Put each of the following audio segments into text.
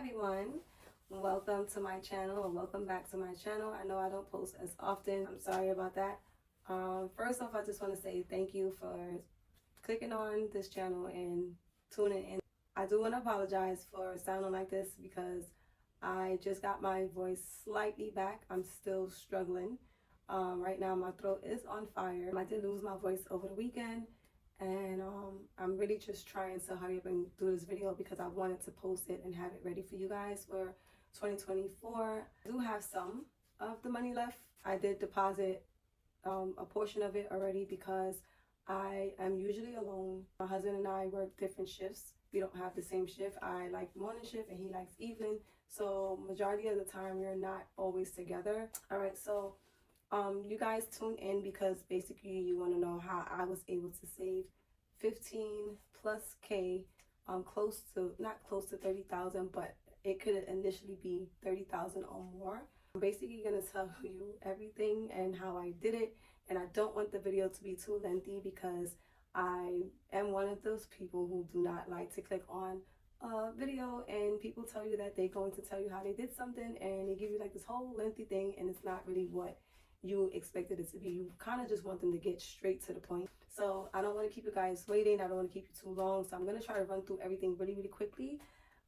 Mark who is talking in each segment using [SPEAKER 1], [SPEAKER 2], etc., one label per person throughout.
[SPEAKER 1] everyone, welcome to my channel, or welcome back to my channel. I know I don't post as often. I'm sorry about that. First off, I just want to say thank you for clicking on this channel and tuning in. I do want to apologize for sounding like this because I just got my voice slightly back. I'm still struggling. Right now my throat is on fire. I did lose my voice over the weekend, and I'm really just trying to hurry up and do this video because I wanted to post it and have it ready for you guys for 2024. I do have some of the money left. I did deposit a portion of it already because I am usually alone. My husband and I work different shifts. We don't have the same shift. I like morning shift and he likes evening, so majority of the time we're not always together. All right, so you guys tune in because basically you want to know how I was able to save 15 plus K, close to, not close to 30,000, but it could initially be 30,000 or more. I'm basically going to tell you everything and how I did it, and I don't want the video to be too lengthy because I am one of those people who do not like to click on a video and people tell you that they're going to tell you how they did something and they give you like this whole lengthy thing, and it's not really what you expected it to be. You kind of just want them to get straight to the point. So I don't want to keep you guys waiting. I don't want to keep you too long. So I'm going to try to run through everything really, really quickly.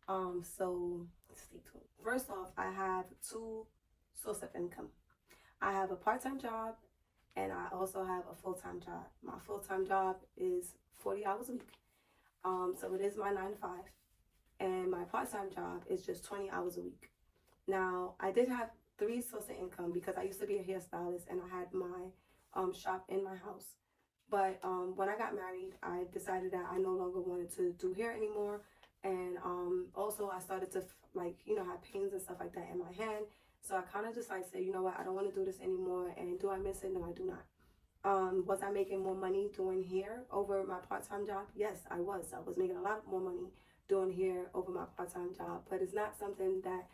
[SPEAKER 1] So stay tuned. First off, I have two sources of income. I have a part-time job and I also have a full-time job. My full-time job is 40 hours a week. So it is my 9 to 5. And my part-time job is just 20 hours a week. Now, I did have 3 sources of income because I used to be a hairstylist and I had my shop in my house. But when I got married, I decided that I no longer wanted to do hair anymore. And also I started to have pains and stuff like that in my hand. So I kind of just said, you know what, I don't want to do this anymore. And do I miss it? No, I do not. Was I making more money doing hair over my part-time job? Yes, I was. I was making a lot more money doing hair over my part-time job, but it's not something that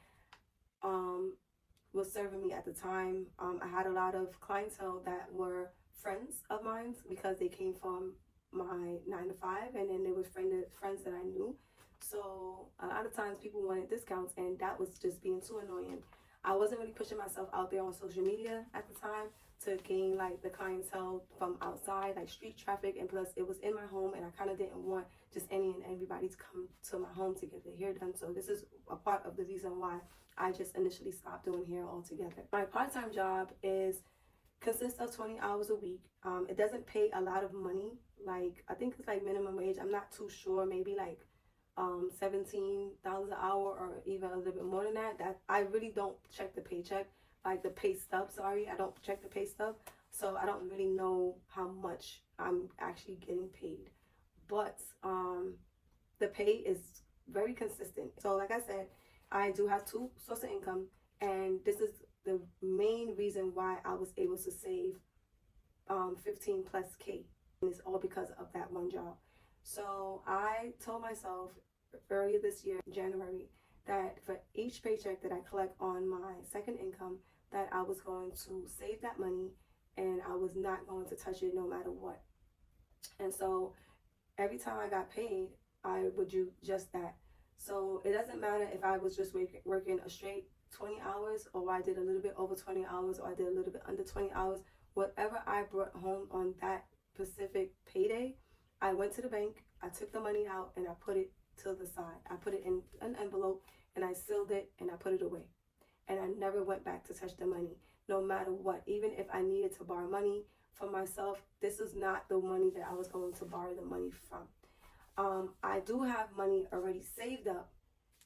[SPEAKER 1] was serving me at the time. I had a lot of clientele that were friends of mine because they came from my 9 to 5, and then they were friends that I knew. So a lot of times people wanted discounts, and that was just being too annoying. I wasn't really pushing myself out there on social media at the time to gain the clientele from outside, like street traffic, and plus it was in my home, and I kind of didn't want just any and everybody to come to my home to get their hair done. So this is a part of the reason why I just initially stopped doing hair altogether. My part-time job consists of 20 hours a week. It doesn't pay a lot of money. I think it's minimum wage. I'm not too sure. Maybe $17 an hour or even a little bit more than that. That I really don't check the paycheck, the pay stub. Sorry, I don't check the pay stub, so I don't really know how much I'm actually getting paid. But the pay is very consistent. So like I said, I do have 2 sources of income, and this is the main reason why I was able to save 15 plus K. And it's all because of that one job. So I told myself earlier this year, January, that for each paycheck that I collect on my second income, that I was going to save that money and I was not going to touch it no matter what. And so every time I got paid, I would do just that. So it doesn't matter if I was just working a straight 20 hours, or I did a little bit over 20 hours, or I did a little bit under 20 hours. Whatever I brought home on that specific payday, I went to the bank, I took the money out, and I put it to the side. I put it in an envelope, and I sealed it, and I put it away. And I never went back to touch the money, no matter what. Even if I needed to borrow money for myself, this is not the money that I was going to borrow the money from. I do have money already saved up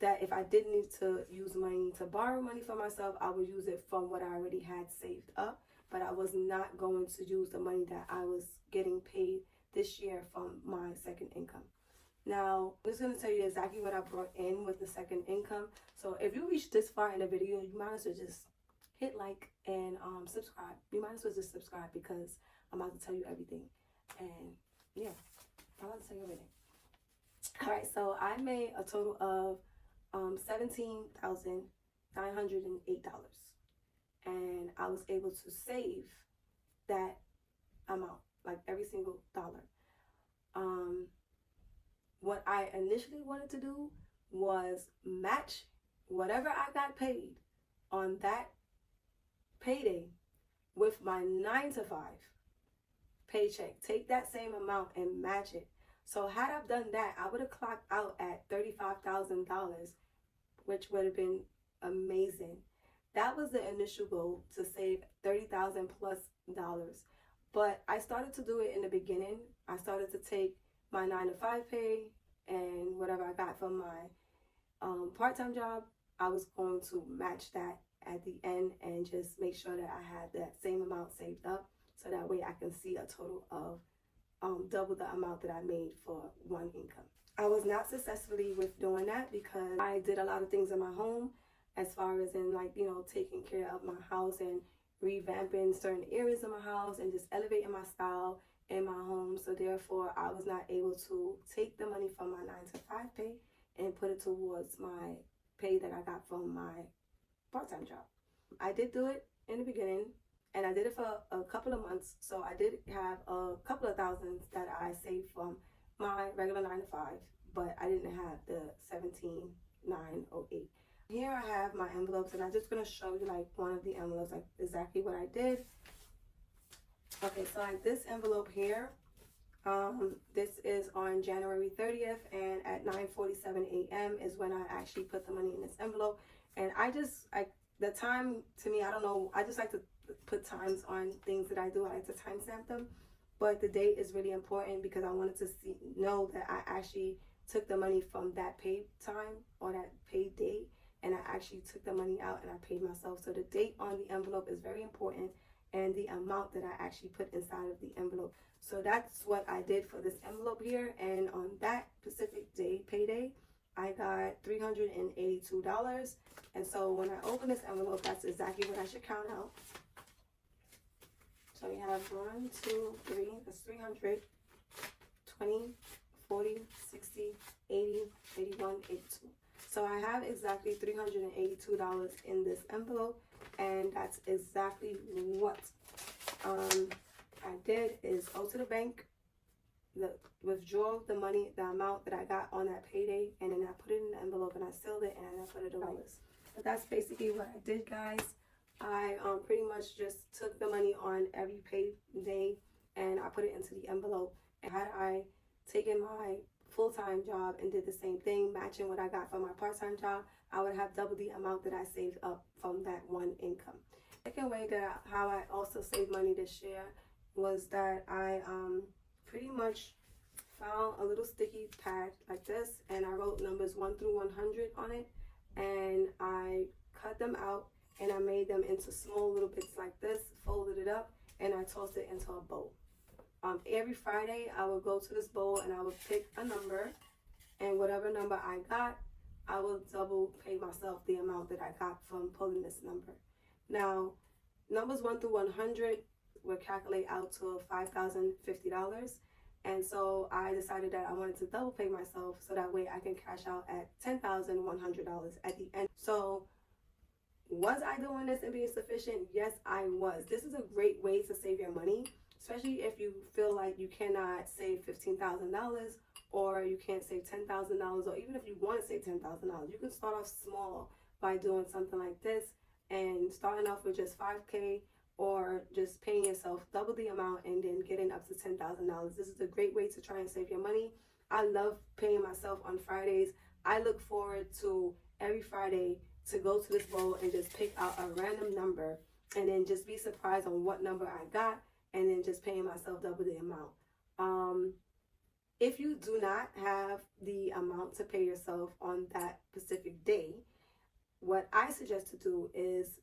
[SPEAKER 1] that if I did need to use money to borrow money for myself, I would use it from what I already had saved up. But I was not going to use the money that I was getting paid this year from my second income. Now, I'm just going to tell you exactly what I brought in with the second income. So if you reach this far in the video, you might as well just hit like and subscribe. You might as well just subscribe because I'm about to tell you everything. And yeah, I'm about to tell you everything. All right, so I made a total of $17,908, and I was able to save that amount, every single dollar. What I initially wanted to do was match whatever I got paid on that payday with my 9 to 5 paycheck, take that same amount and match it. So had I done that, I would have clocked out at $35,000, which would have been amazing. That was the initial goal, to save $30,000 plus dollars. But I started to do it in the beginning. I started to take my 9 to 5 pay and whatever I got from my part-time job, I was going to match that at the end and just make sure that I had that same amount saved up, so that way I can see a total of double the amount that I made for one income. I was not successfully with doing that because I did a lot of things in my home, as far as in, like, you know, taking care of my house and revamping certain areas of my house and just elevating my style in my home. So therefore I was not able to take the money from my 9 to 5 pay and put it towards my pay that I got from my part-time job. I did do it in the beginning, and I did it for a couple of months. So I did have a couple of thousands that I saved from my regular 9 to 5, but I didn't have the 17,908. Here I have my envelopes, and I'm just going to show you like one of the envelopes, like exactly what I did. Okay, so like this envelope here, this is on January 30th, and at 9:47 a.m. is when I actually put the money in this envelope. And the time, to me, I don't know, I just like to put times on things that I do. I like to timestamp them, but the date is really important because I wanted to know that I actually took the money from that paid time or that paid date, and I actually took the money out and I paid myself. So the date on the envelope is very important, and the amount that I actually put inside of the envelope. So that's what I did for this envelope here. And on that specific day, payday, I got $382. And so when I open this envelope, that's exactly what I should count out. So we have 1, 2, 3, that's 300, 20, 40, 60, 80, 81, 82. So I have exactly $382 in this envelope, and that's exactly what I did is go to the bank, withdraw the money, the amount that I got on that payday, and then I put it in the envelope and I sealed it and I put it away. But that's basically what I did, guys. I pretty much just took the money on every payday and I put it into the envelope. And had I taken my full-time job and did the same thing, matching what I got from my part-time job, I would have double the amount that I saved up from that one income. Second way that how I also saved money this year was that I pretty much found a little sticky pad like this, and I wrote numbers 1 through 100 on it, and I cut them out and I made them into small little bits like this, folded it up, and I tossed it into a bowl. Every Friday I would go to this bowl and I would pick a number, and whatever number I got, I will double pay myself the amount that I got from pulling this number. Now, numbers 1 through 100 would calculate out to $5,050. And so I decided that I wanted to double pay myself so that way I can cash out at $10,100 at the end. So was I doing this and being sufficient? Yes, I was. This is a great way to save your money, especially if you feel like you cannot save $15,000 or you can't save $10,000, or even if you want to save $10,000, you can start off small by doing something like this and starting off with just $5K, or just paying yourself double the amount and then getting up to $10,000. This is a great way to try and save your money. I love paying myself on Fridays. I look forward to every Friday to go to this bowl and just pick out a random number and then just be surprised on what number I got, and then just paying myself double the amount. If you do not have the amount to pay yourself on that specific day, what I suggest to do is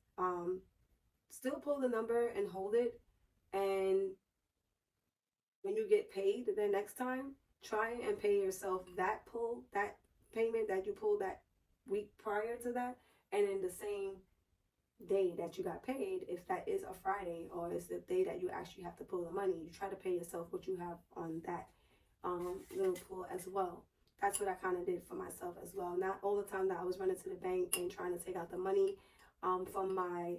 [SPEAKER 1] still pull the number and hold it, and when you get paid the next time, try and pay yourself that payment that you pulled that week prior to that, and in the same day that you got paid, if that is a Friday or it's the day that you actually have to pull the money, you try to pay yourself what you have on that little pool as well. That's what I kind of did for myself as well. Not all the time that I was running to the bank and trying to take out the money from my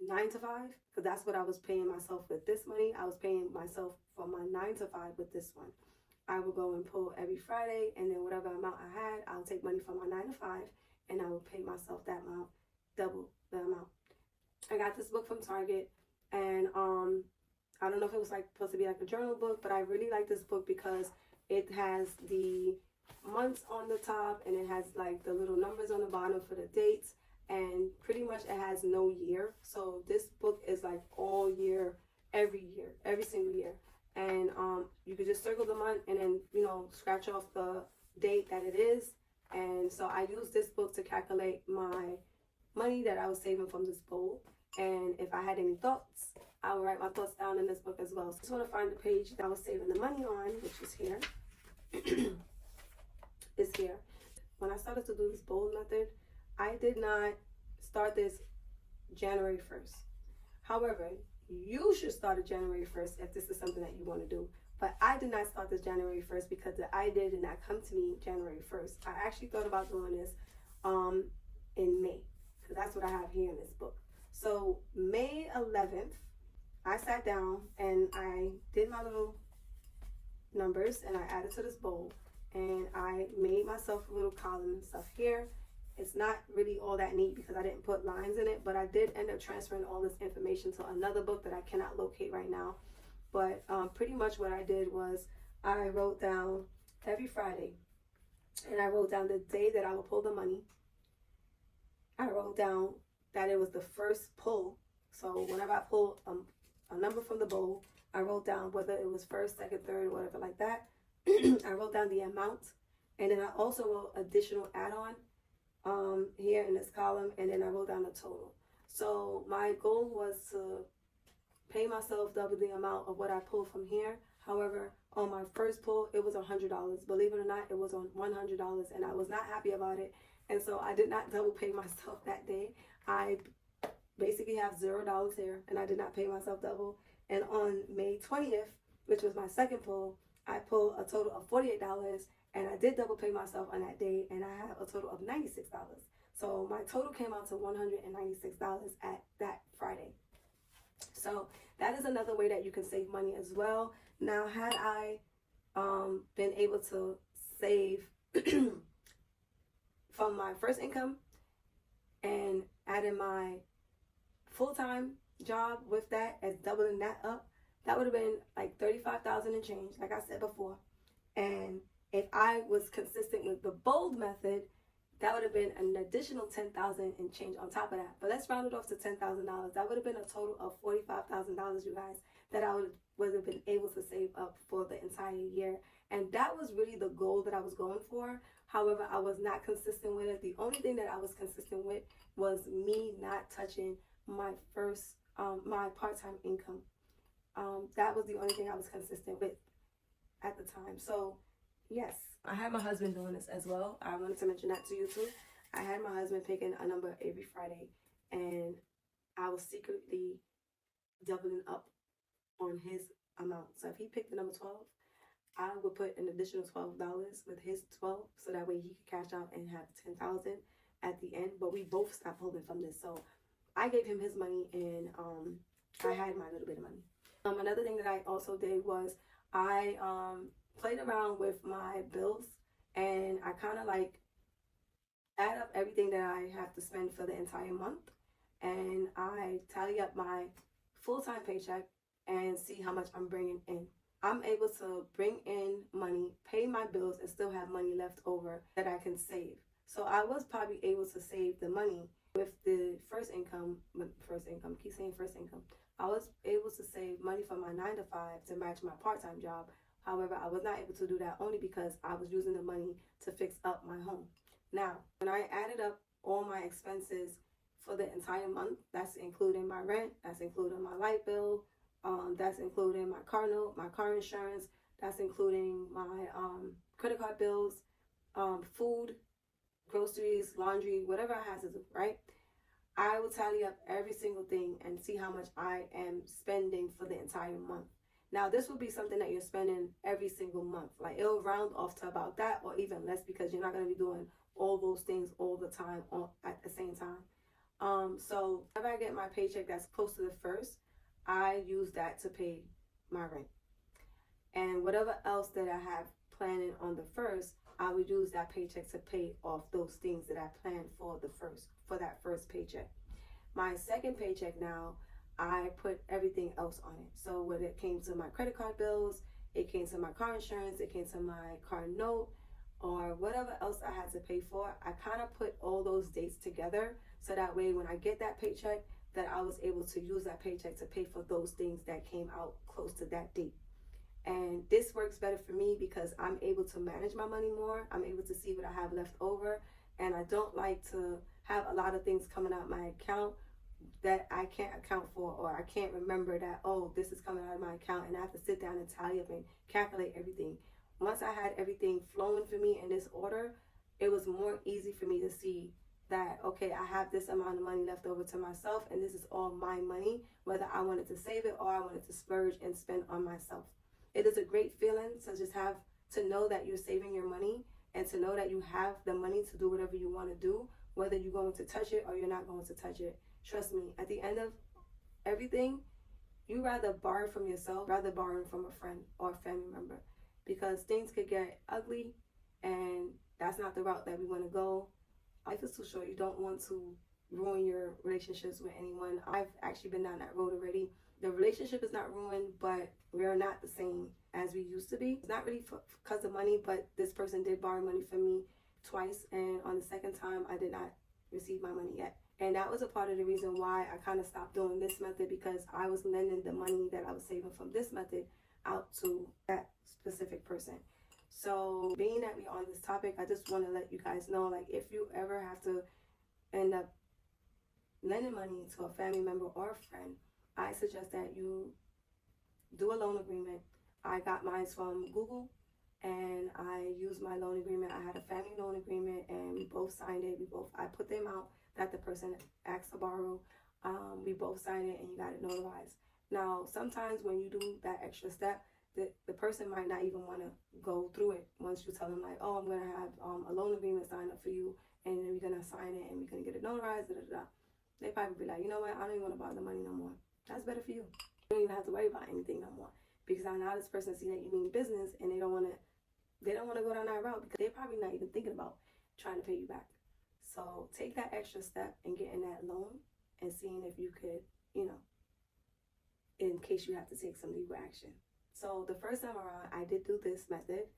[SPEAKER 1] 9 to 5, because that's what I was paying myself with this money. I was paying myself for my 9 to 5 with this one. I would go and pull every Friday, and then whatever amount I had, I'll take money from my 9 to 5 and I would pay myself that amount, double the amount. I got this book from Target, and I don't know if it was like supposed to be like a journal book, but I really like this book because it has the months on the top, and it has like the little numbers on the bottom for the dates, and pretty much it has no year. So this book is like all year, every single year. And you could just circle the month and then, you know, scratch off the date that it is. And so I use this book to calculate my money that I was saving from this bowl. And if I had any thoughts, I would write my thoughts down in this book as well. So I just want to find the page that I was saving the money on, which is here. Is here. When I started to do this bowl method, I did not start this January 1st. However, you should start it January 1st if this is something that you want to do. But I did not start this January 1st because the idea did not come to me January 1st. I actually thought about doing this in May, because that's what I have here in this book. So May 11th, I sat down and I did my little numbers and I added to this bowl, and I made myself a little column and stuff here. It's not really all that neat because I didn't put lines in it, but I did end up transferring all this information to another book that I cannot locate right now. But pretty much what I did was I wrote down every Friday, and I wrote down the day that I would pull the money. I wrote down that it was the first pull. So whenever I pull a number from the bowl, I wrote down whether it was first, second, third, or whatever like that. I wrote down the amount, and then I also wrote additional add-on here in this column, and then I wrote down the total. So my goal was to pay myself double the amount of what I pulled from here. However, on my first pull, it was $100. Believe it or not, it was on $100, and I was not happy about it. And so I did not double pay myself that day. I basically have $0 here, and I did not pay myself double. And on May 20th, which was my second pull, I pulled a total of $48, and I did double pay myself on that day, and I have a total of $96. So my total came out to $196 at that Friday. So that is another way that you can save money as well. Now, had I been able to save from my first income and adding my full-time job with that, as doubling that up, that would have been like $35,000 and change, like I said before. And if I was consistent with the bold method, that would have been an additional $10,000 and change on top of that. But let's round it off to $10,000. That would have been a total of $45,000, you guys, that I would have been able to save up for the entire year. And that was really the goal that I was going for. However, I was not consistent with it. The only thing that I was consistent with was me not touching my first, my part-time income. That was the only thing I was consistent with at the time. So yes, I had my husband doing this as well. I wanted to mention that to you too. I had my husband picking a number every Friday, and I was secretly doubling up on his amount. So if he picked the number 12, I would put an additional $12 with his 12, so that way he could cash out and have $10,000 at the end. But we both stopped holding from this. So I gave him his money, and I had my little bit of money. Another thing that I also did was I played around with my bills, and I kind of like add up everything that I have to spend for the entire month, and I tally up my full-time paycheck and see how much I'm bringing in. I'm able to bring in money, pay my bills, and still have money left over that I can save. So I was probably able to save the money with the first income, keep saying first income. I was able to save money from my 9-to-5 to match my part-time job. However, I was not able to do that only because I was using the money to fix up my home. Now, when I added up all my expenses for the entire month, that's including my rent, that's including my light bill, that's including my car note, my car insurance, that's including my credit card bills, food, groceries, laundry, whatever I have to do, right? I will tally up every single thing and see how much I am spending for the entire month. Now, this will be something that you're spending every single month. Like, it'll round off to about that or even less, because you're not going to be doing all those things all the time at the same time. So whenever I get my paycheck that's close to the first, I use that to pay my rent. And whatever else that I have planning on the first, I would use that paycheck to pay off those things that I planned for that first paycheck. My second paycheck now, I put everything else on it. So when it came to my credit card bills, it came to my car insurance, it came to my car note, or whatever else I had to pay for, I kind of put all those dates together so that way when I get that paycheck, that I was able to use that paycheck to pay for those things that came out close to that date. And this works better for me because I'm able to manage my money more. I'm able to see what I have left over. And I don't like to have a lot of things coming out my account that I can't account for, or I can't remember that, oh, this is coming out of my account, and I have to sit down and tally up and calculate everything. Once I had everything flowing for me in this order, it was more easy for me to see that, okay, I have this amount of money left over to myself, and this is all my money, whether I wanted to save it or I wanted to splurge and spend on myself. It is a great feeling to just have to know that you're saving your money and to know that you have the money to do whatever you want to do, whether you're going to touch it or you're not going to touch it. Trust me, at the end of everything, you rather borrow from yourself, rather borrow from a friend or a family member, because things could get ugly and that's not the route that we want to go. Life is too short. You don't want to ruin your relationships with anyone. I've actually been down that road already. The relationship is not ruined, but we are not the same as we used to be. It's not really because of money, but this person did borrow money from me twice, and on the second time, I did not receive my money yet. And that was a part of the reason why I kind of stopped doing this method, because I was lending the money that I was saving from this method out to that specific person. So being that we're on this topic, I just want to let you guys know, like, if you ever have to end up lending money to a family member or a friend, I suggest that you do a loan agreement. I got mine from Google, and I used my loan agreement. I had a family loan agreement, and we both signed it. I put them out that the person asked to borrow. We both signed it, and you got it notarized. Now, sometimes when you do that extra step, the person might not even want to go through it once you tell them, like, oh, I'm going to have a loan agreement signed up for you, and then we're going to sign it, and we're going to get it notarized, They probably be like, you know what, I don't even want to borrow the money no more. That's better for you. You don't even have to worry about anything no more, because now this person see that you mean business, and they don't want to go down that route, because they're probably not even thinking about trying to pay you back. So take that extra step and getting that loan and seeing if you could, in case you have to take some legal action. So the first time around, I did do this method.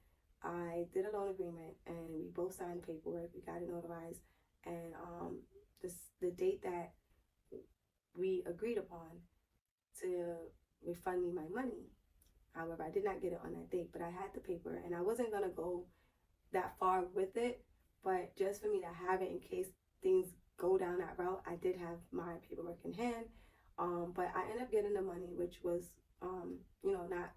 [SPEAKER 1] I did a loan agreement, and we both signed the paperwork. We got it notarized, and the date that we agreed upon to refund me my money. However, I did not get it on that date, but I had the paper, and I wasn't gonna go that far with it, but just for me to have it in case things go down that route, I did have my paperwork in hand. But I ended up getting the money, which was, not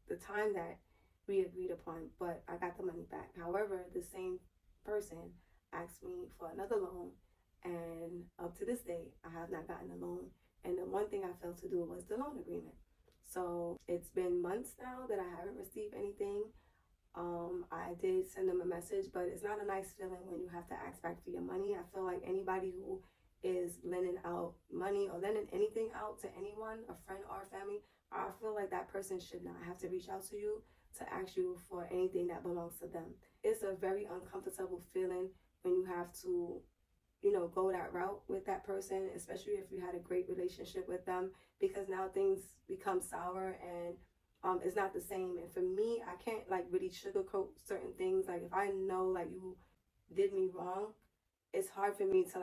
[SPEAKER 1] the time that we agreed upon, but I got the money back. However, the same person asked me for another loan, and up to this day, I have not gotten a loan. And the one thing I failed to do was the loan agreement. So it's been months now that I haven't received anything. I did send them a message, but it's not a nice feeling when you have to ask back for your money. I feel like anybody who is lending out money or lending anything out to anyone, a friend or a family, I feel like that person should not have to reach out to you to ask you for anything that belongs to them. It's a very uncomfortable feeling when you have to, go that route with that person, especially if you had a great relationship with them, because now things become sour and it's not the same. And for me, I can't really sugarcoat certain things. Like, if I know you did me wrong, it's hard for me to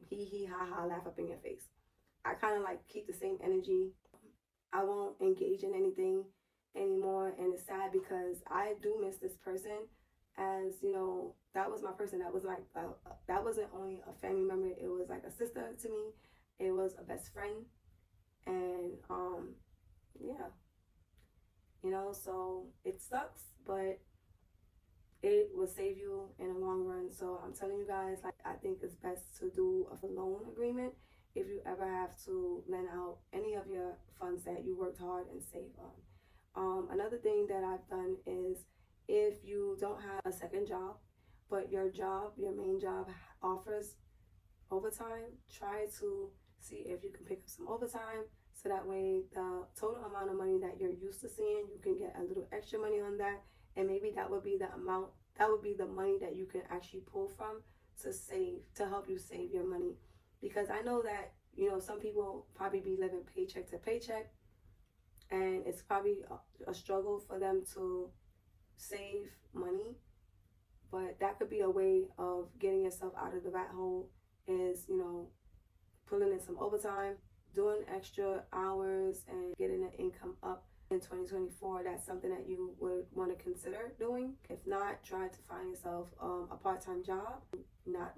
[SPEAKER 1] hee ha ha laugh up in your face. I kind of keep the same energy. I won't engage in anything anymore, and it's sad because I do miss this person. As that was my person. That was that wasn't only a family member, it was like a sister to me. It was a best friend, and yeah, so it sucks, but it will save you in the long run. So I'm telling you guys, I think it's best to do a loan agreement if you ever have to lend out any of your funds that you worked hard and saved on. Another thing that I've done is, if you don't have a second job, but your main job offers overtime, try to see if you can pick up some overtime, so that way the total amount of money that you're used to seeing, you can get a little extra money on that, and maybe that would be the amount that would be the money that you can actually pull from to save, to help you save your money. Because I know that, you know, some people probably be living paycheck to paycheck, and it's probably a struggle for them to save money. But that could be a way of getting yourself out of the rat hole, is, you know, pulling in some overtime, doing extra hours, and getting the income up in 2024. That's something that you would want to consider doing. If not, try to find yourself a part-time job.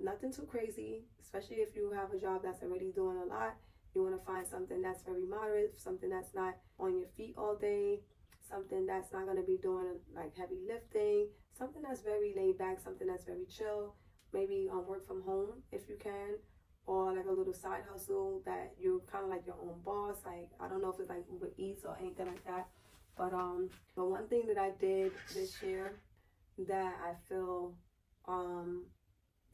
[SPEAKER 1] Nothing too crazy, especially if you have a job that's already doing a lot. You want to find something that's very moderate, something that's not on your feet all day, something that's not going to be doing like heavy lifting, something that's very laid back, something that's very chill. Maybe work from home if you can, or like a little side hustle that you're kind of like your own boss. Like, I don't know if it's like Uber Eats or anything like that, but one thing that I did this year that I feel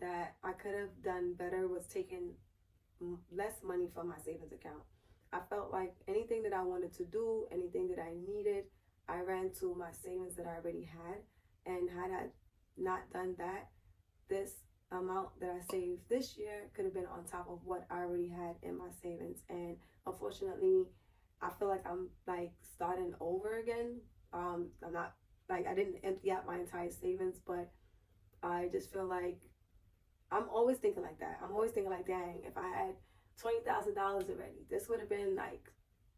[SPEAKER 1] that I could have done better was taking less money from my savings account. I felt like anything that I wanted to do, anything that I needed, I ran to my savings that I already had. And had I not done that, this amount that I saved this year could have been on top of what I already had in my savings. And unfortunately, I feel like I'm like starting over again. I'm not, like, I didn't empty out my entire savings, but I just feel like I'm always thinking like that. I'm always thinking like, dang, if I had $20,000 already, this would have been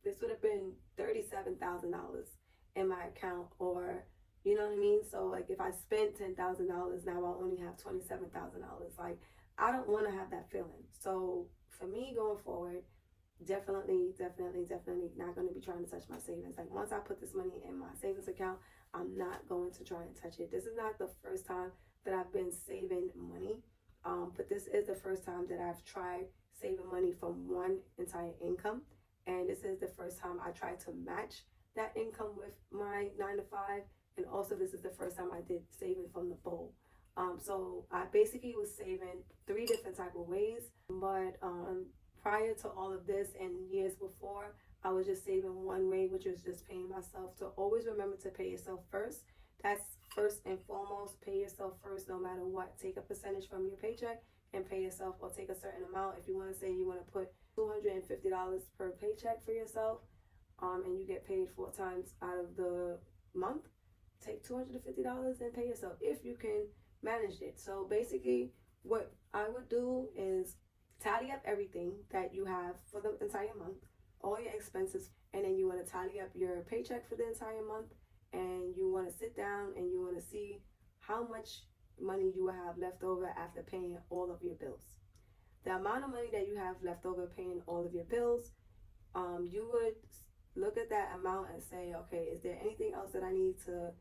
[SPEAKER 1] $37,000 in my account, or you know what I mean? So like, if I spent $10,000, now I'll only have $27,000. Like, I don't want to have that feeling. So for me going forward, definitely not going to be trying to touch my savings. Like, once I put this money in my savings account, I'm not going to try and touch it. This is not the first time that I've been saving money. But this is the first time that I've tried saving money from one entire income. And this is the first time I tried to match that income with my 9 to 5. And also, this is the first time I did saving from the bowl. So I basically was saving 3 different type of ways. But prior to all of this and years before, I was just saving one way, which was just paying myself. So always remember to pay yourself first. That's first and foremost. Pay yourself first, no matter what. Take a percentage from your paycheck and pay yourself, or take a certain amount. If you want to say you want to put $250 per paycheck for yourself, and you get paid 4 times out of the month, take $250 and pay yourself if you can manage it. So basically, what I would do is tally up everything that you have for the entire month, all your expenses, and then you want to tally up your paycheck for the entire month, and you want to sit down and you want to see how much money you will have left over after paying all of your bills. The amount of money that you have left over paying all of your bills, you would look at that amount and say, okay, is there anything else that I need to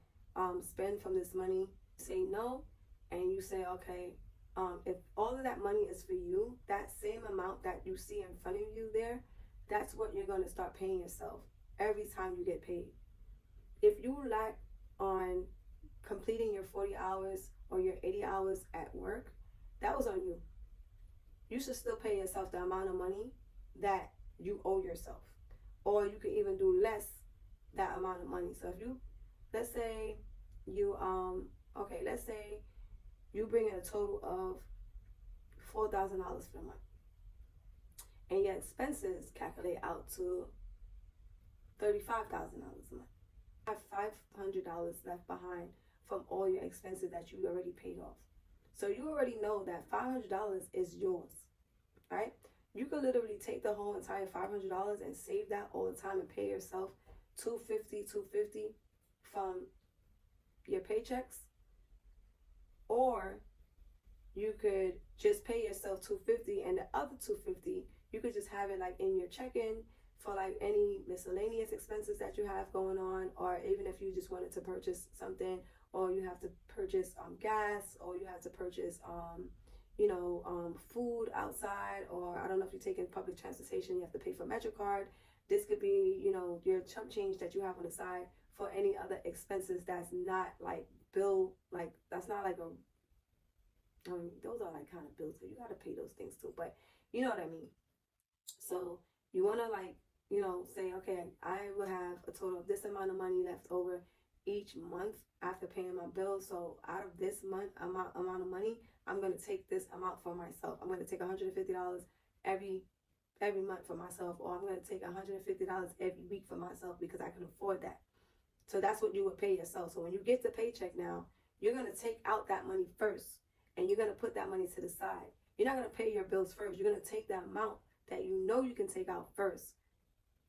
[SPEAKER 1] spend from this money? Say no, and you say, okay, if all of that money is for you, that same amount that you see in front of you there, that's what you're going to start paying yourself every time you get paid. If you lack on completing your 40 hours or your 80 hours at work, that was on you. You should still pay yourself the amount of money that you owe yourself. Or you can even do less that amount of money. So if you, let's say you, let's say you bring in a total of $4,000 for the month, and your expenses calculate out to $35,000 a month. You have $500 left behind from all your expenses that you already paid off. So you already know that $500 is yours, right? You could literally take the whole entire $500 and save that all the time and pay yourself $250 from your paychecks. Or you could just pay yourself $250, and the other $250 you could just have it like in your check-in for like any miscellaneous expenses that you have going on, or even if you just wanted to purchase something, or you have to purchase gas, or you have to purchase food outside, or I don't know if you're taking public transportation, you have to pay for MetroCard. This could be, your chump change that you have on the side for any other expenses that's not like bill, like that's not like those are like kind of bills, so you got to pay those things too, but you know what I mean. So you want to say, okay, I will have a total of this amount of money left over each month after paying my bills. So out of this month amount of money, I'm going to take this amount for myself. I'm going to take $150 every month for myself, or I'm going to take $150 every week for myself because I can afford that. So that's what you would pay yourself. So when you get the paycheck now, you're going to take out that money first, and you're going to put that money to the side. You're not going to pay your bills first. You're going to take that amount that you know you can take out first,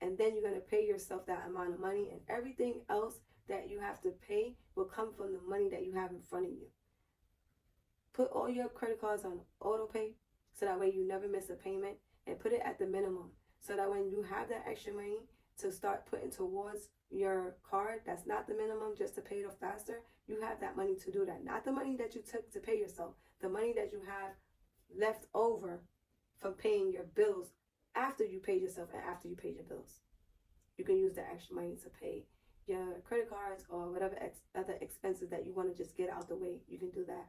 [SPEAKER 1] and then you're going to pay yourself that amount of money, and everything else that you have to pay will come from the money that you have in front of you. Put all your credit cards on auto pay so that way you never miss a payment, and put it at the minimum so that when you have that extra money to start putting towards your card, that's not the minimum, just to pay it off faster, you have that money to do that. Not the money that you took to pay yourself, the money that you have left over from paying your bills after you paid yourself and after you paid your bills. You can use that extra money to pay your credit cards or whatever other expenses that you want to just get out the way. You can do that.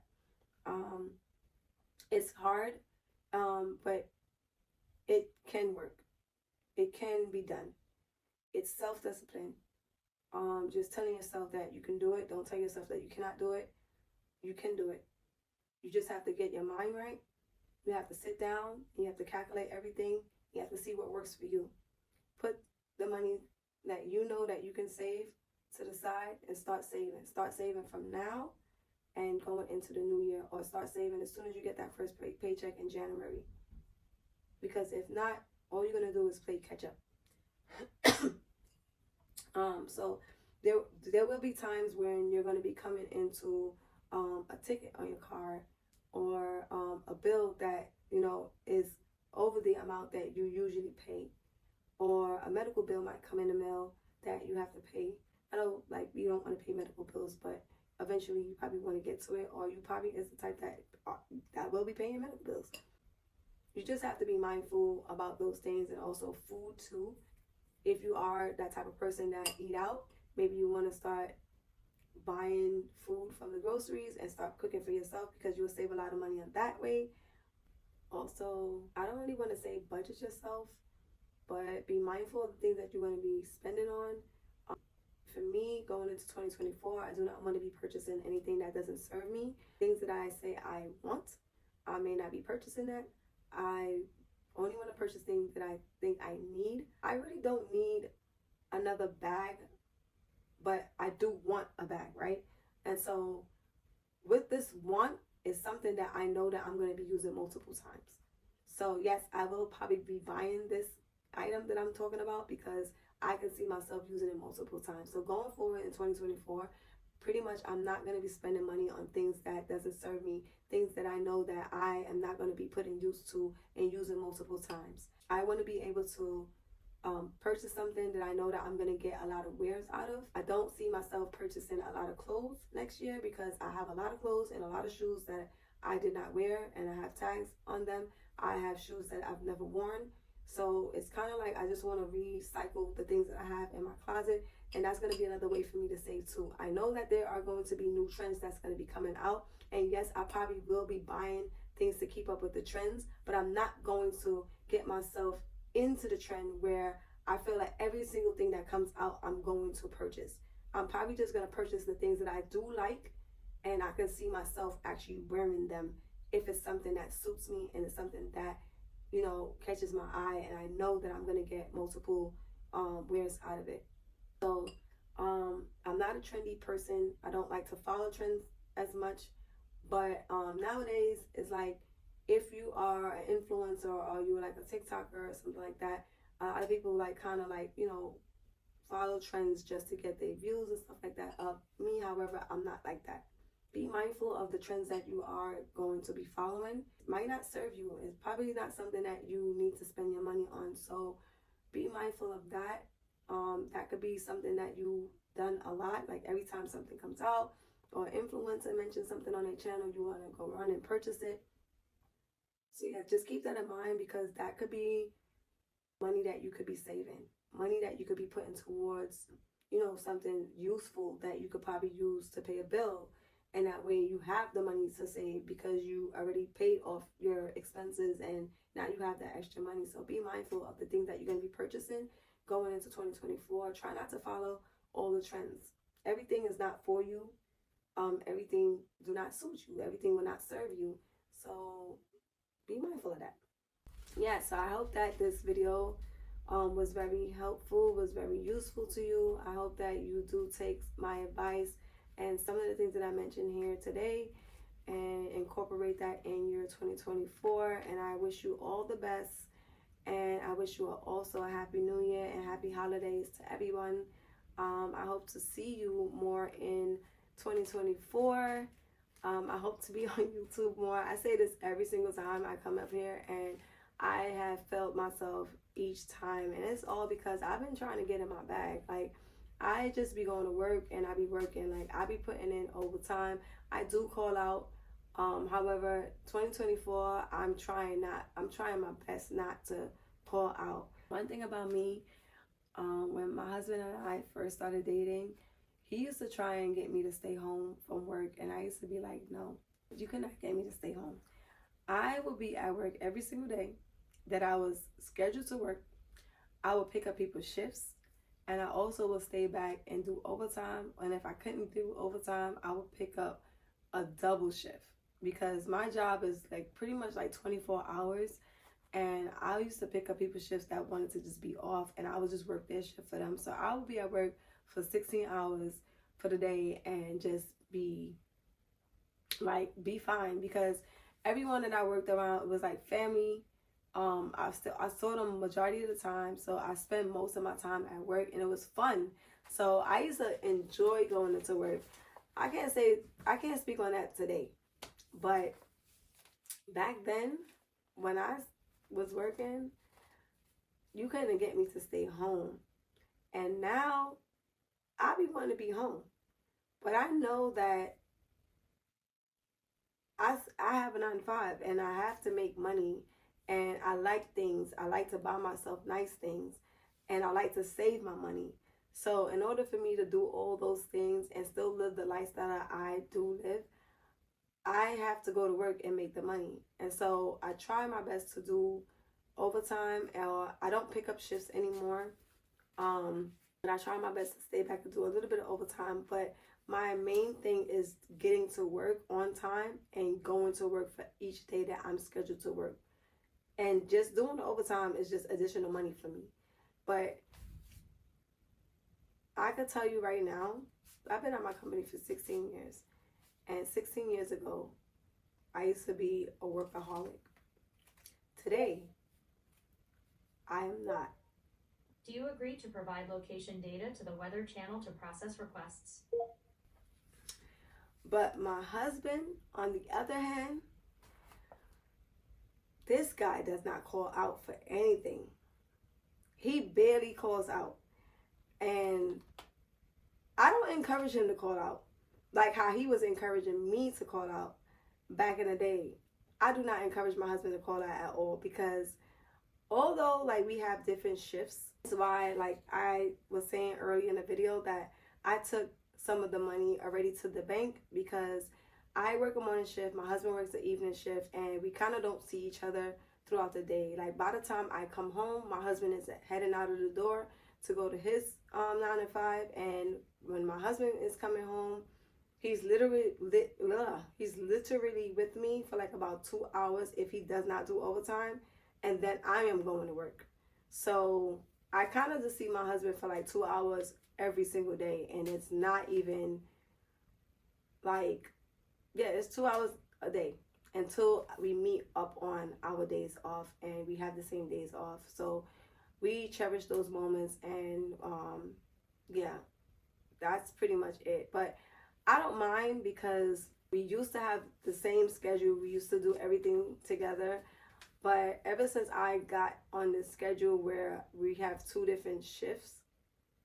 [SPEAKER 1] It's hard, but it can work. It can be done. It's self-discipline. Just telling yourself that you can do it. Don't tell yourself that you cannot do it. You can do it. You just have to get your mind right. You have to sit down. You have to calculate everything. You have to see what works for you. Put the money that you know that you can save to the side and start saving. Start saving from now and going into the new year, or start saving as soon as you get that first paycheck in January. Because if not, all you're going to do is play catch up. So there will be times when you're going to be coming into a ticket on your card, or a bill that, you know, is over the amount that you usually pay, or a medical bill might come in the mail that you have to pay. I know, like, you don't want to pay medical bills, but eventually you probably want to get to it, or you probably is the type that will be paying medical bills. You just have to be mindful about those things, and also food too. If you are that type of person that eat out, maybe you want to start buying food from the groceries and start cooking for yourself, because you'll save a lot of money on that way. Also, I don't really want to say budget yourself, but be mindful of the things that you're going to be spending on. For me, going into 2024, I do not want to be purchasing anything that doesn't serve me. Things that I say I want, I may not be purchasing that. I only want to purchase things that I think I need. I really don't need another bag, but I do want a bag, right? And so with this want is something that I know that I'm going to be using multiple times. So yes, I will probably be buying this item that I'm talking about because I can see myself using it multiple times. So going forward in 2024, pretty much I'm not going to be spending money on things that doesn't serve me, things that I know that I am not going to be putting use to and using multiple times. I want to be able to purchase something that I know that I'm going to get a lot of wears out of. I don't see myself purchasing a lot of clothes next year because I have a lot of clothes and a lot of shoes that I did not wear and I have tags on them. I have shoes that I've never worn. So it's kind of like I just want to recycle the things that I have in my closet, and that's going to be another way for me to save too. I know that there are going to be new trends that's going to be coming out, and yes, I probably will be buying things to keep up with the trends, but I'm not going to get myself into the trend where I feel like every single thing that comes out I'm going to purchase. I'm probably just going to purchase the things that I do like, and I can see myself actually wearing them if it's something that suits me and it's something that, you know, catches my eye, and I know that I'm going to get multiple wears out of it. So I'm not a trendy person. I don't like to follow trends as much, but nowadays it's like, if you are an influencer or you're like a TikToker or something like that, a lot of people like kind of like, you know, follow trends just to get their views and stuff like that up. Me, however, I'm not like that. Be mindful of the trends that you are going to be following. It might not serve you. It's probably not something that you need to spend your money on. So be mindful of that. That could be something that you've done a lot. Like every time something comes out or influencer mentions something on their channel, you want to go run and purchase it. So yeah, just keep that in mind, because that could be money that you could be saving. Money that you could be putting towards, you know, something useful that you could probably use to pay a bill. And that way you have the money to save because you already paid off your expenses and now you have that extra money. So be mindful of the things that you're going to be purchasing going into 2024. Try not to follow all the trends. everything is not for you. Everything do not suit you. Everything will not serve you. So be mindful of that. Yeah, so I hope that this video was very helpful, was very useful to you. I hope that you do take my advice and some of the things that I mentioned here today and incorporate that in your 2024. And I wish you all the best. And I wish you also a happy new year and happy holidays to everyone. I hope to see you more in 2024. I hope to be on YouTube more. I say this every single time I come up here, and I have felt myself each time, and it's all because I've been trying to get in my bag. Like, I just be going to work and I be working. Like, I be putting in overtime. I do call out. However, 2024, I'm trying my best not to call out. One thing about me, when my husband and I first started dating, he used to try and get me to stay home from work, and I used to be like, no, you cannot get me to stay home. I would be at work every single day that I was scheduled to work. I would pick up people's shifts, and I also would stay back and do overtime. And if I couldn't do overtime, I would pick up a double shift, because my job is like pretty much like 24 hours. And I used to pick up people's shifts that wanted to just be off, and I would just work their shift for them. So I would be at work for 16 hours for the day and just be fine, because everyone that I worked around was like family. I saw them majority of the time, so I spent most of my time at work, and it was fun. So I used to enjoy going into work. I can't speak on that today, but back then when I was working, you couldn't get me to stay home. And now I be wanting to be home, but I know that I have a 9-to-5 and I have to make money, and I like things. I like to buy myself nice things, and I like to save my money. So in order for me to do all those things and still live the lifestyle that I do live, I have to go to work and make the money. And so I try my best to do overtime, or I don't pick up shifts anymore. But I try my best to stay back and do a little bit of overtime. But my main thing is getting to work on time and going to work for each day that I'm scheduled to work. And just doing the overtime is just additional money for me. But I could tell you right now, I've been at my company for 16 years. And 16 years ago, I used to be a workaholic. Today, I am not.
[SPEAKER 2] Do you agree to provide location data to the Weather Channel to process requests?
[SPEAKER 1] But my husband, on the other hand, this guy does not call out for anything. He barely calls out. And I don't encourage him to call out like how he was encouraging me to call out back in the day. I do not encourage my husband to call out at all, because although like we have different shifts, that's why like I was saying earlier in the video that I took some of the money already to the bank, because I work a morning shift, my husband works the evening shift, and we kind of don't see each other throughout the day. Like by the time I come home, my husband is heading out of the door to go to his 9-to-5, and when my husband is coming home, he's literally with me for like about 2 hours if he does not do overtime, and then I am going to work. So I kind of just see my husband for like 2 hours every single day, and it's not even like, yeah, it's 2 hours a day until we meet up on our days off, and we have the same days off. So we cherish those moments, and yeah, that's pretty much it. But I don't mind, because we used to have the same schedule. We used to do everything together. But ever since I got on this schedule where we have 2 different shifts,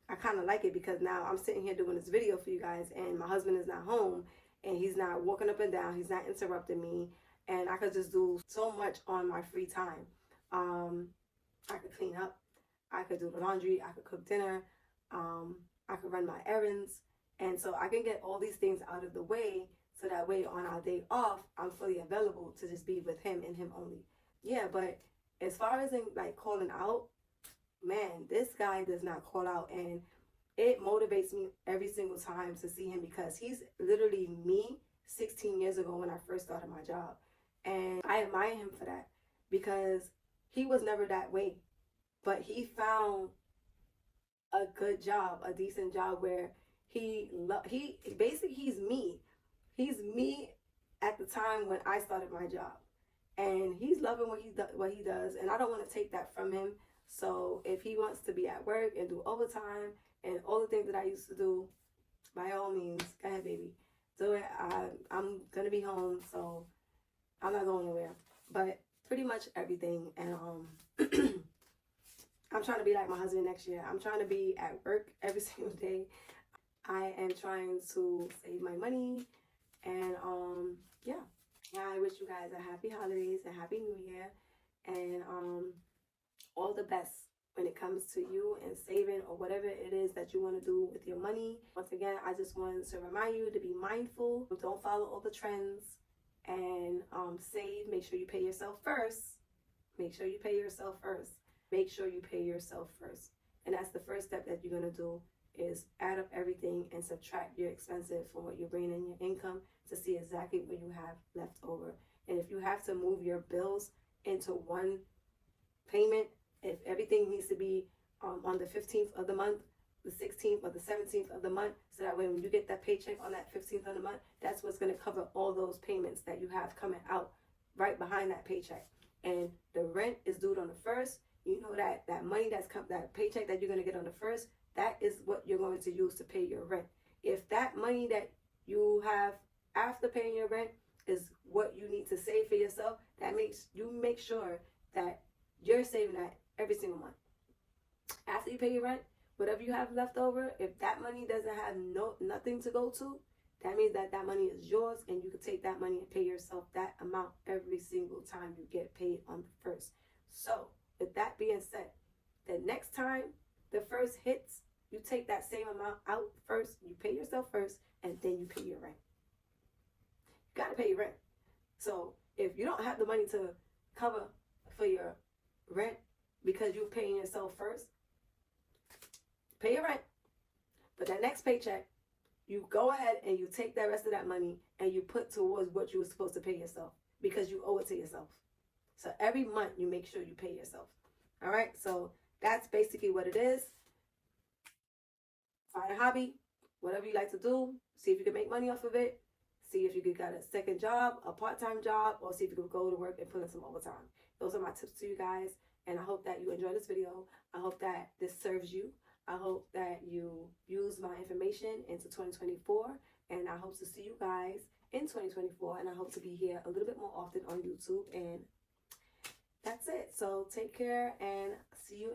[SPEAKER 1] I kind of like it, because now I'm sitting here doing this video for you guys, and my husband is not home, and he's not walking up and down. He's not interrupting me, and I could just do so much on my free time. I could clean up. I could do the laundry. I could cook dinner. I could run my errands. And so I can get all these things out of the way, so that way on our day off, I'm fully available to just be with him and him only. Yeah, but as far as in like calling out, man, this guy does not call out. And it motivates me every single time to see him, because he's literally me 16 years ago when I first started my job. And I admire him for that, because he was never that way. But he found a good job, a decent job, where he's me. He's me at the time when I started my job. And he's loving what he does, and I don't want to take that from him. So if he wants to be at work and do overtime and all the things that I used to do, by all means, go ahead, baby, do it. I'm gonna be home, so I'm not going anywhere. But pretty much everything, and I'm trying to be like my husband next year. I'm trying to be at work every single day. I am trying to save my money, and yeah. I wish you guys a happy holidays, a happy new year, and all the best when it comes to you and saving or whatever it is that you want to do with your money. Once again, I just wanted to remind you to be mindful. Don't follow all the trends, and save. Make sure you pay yourself first. Make sure you pay yourself first. Make sure you pay yourself first. And that's the first step that you're going to do, is add up everything and subtract your expenses from what you're bringing in your income to see exactly what you have left over. And if you have to move your bills into one payment, if everything needs to be on the 15th of the month, the 16th or the 17th of the month, so that when you get that paycheck on that 15th of the month, that's what's going to cover all those payments that you have coming out right behind that paycheck. And the rent is due on the 1st. You know that money that paycheck that you're going to get on the 1st, that is what you're going to use to pay your rent. If that money that you have after paying your rent is what you need to save for yourself, that makes you make sure that you're saving that every single month. After you pay your rent, whatever you have left over, if that money doesn't have nothing to go to, that means that money is yours, and you can take that money and pay yourself that amount every single time you get paid on the 1st. So with that being said, the next time the 1st hits, you take that same amount out first, you pay yourself first, and then you pay your rent. You gotta pay your rent. So if you don't have the money to cover for your rent because you're paying yourself first, pay your rent. But that next paycheck, you go ahead and you take that rest of that money and you put towards what you were supposed to pay yourself, because you owe it to yourself. So every month you make sure you pay yourself. All right, so that's basically what it is. Find a hobby, whatever you like to do. See if you can make money off of it. See if you could get a second job, a part-time job, or see if you could go to work and put in some overtime. Those are my tips to you guys, and I hope that you enjoy this video. I hope that this serves you. I hope that you use my information into 2024, and I hope to see you guys in 2024, and I hope to be here a little bit more often on YouTube, and that's it. So take care, and see you